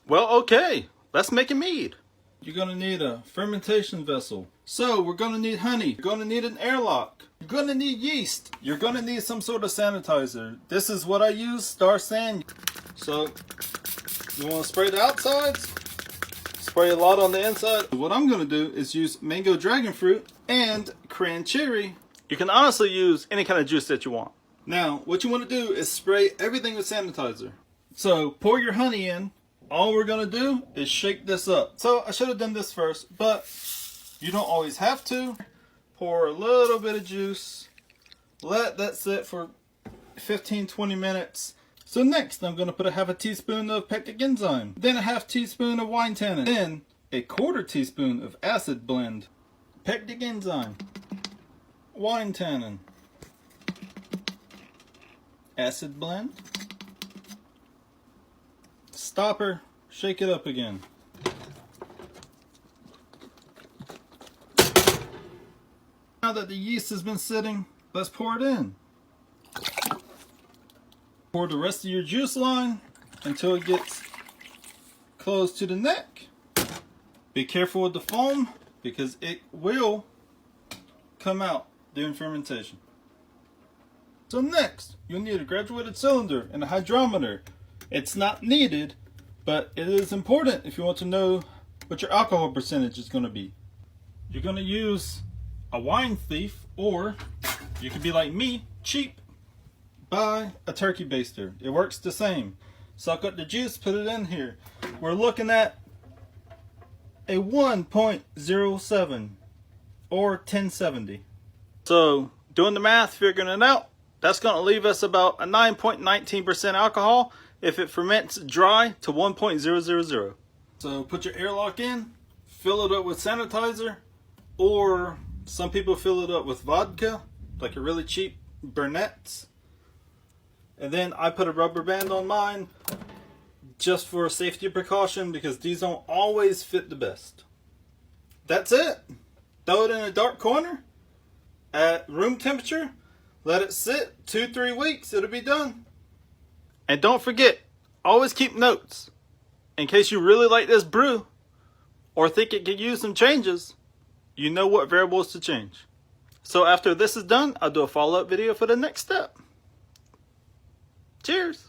Well, okay, let's make a mead. You're going to need a fermentation vessel. So we're going to need honey. You're going to need an airlock. You're going to need yeast. You're going to need some sort of sanitizer. This is what I use, Star San. So you want to spray the outsides, spray a lot on the inside. What I'm going to do is use mango dragon fruit and cran-cherry. You can honestly use any kind of juice that you want. Now, what you want to do is spray everything with sanitizer. So pour your honey in. All we're going to do is shake this up. So I should have done this first, but you don't always have to. Pour a little bit of juice. Let that sit for 15-20 minutes. So next I'm going to put a half a teaspoon of pectic enzyme. Then a half teaspoon of wine tannin. Then a quarter teaspoon of acid blend. Pectic enzyme. Wine tannin. Acid blend. Stopper, shake it up again. Now that the yeast has been sitting, let's pour it in. Pour the rest of your juice line until it gets close to the neck. Be careful with the foam because it will come out during fermentation. So next, you'll need a graduated cylinder and a hydrometer. It's not needed, but it is important if you want to know what your alcohol percentage is going to be. You're going to use a wine thief, or you could be like me, cheap. Buy a turkey baster. It works the same. Suck up the juice, put it in here. We're looking at a 1.07 or 1070. So doing the math, figuring it out, that's going to leave us about a 9.19% alcohol if it ferments dry to 1.000. So put your airlock in, fill it up with sanitizer, or some people fill it up with vodka, like a really cheap Burnett's. And then I put a rubber band on mine just for a safety precaution because these don't always fit the best. That's it. Throw it in a dark corner at room temperature. Let it sit 2-3 weeks. It'll be done. And don't forget, always keep notes in case you really like this brew or think it could use some changes. You know what variables to change. So after this is done, I'll do a follow-up video for the next step. Cheers.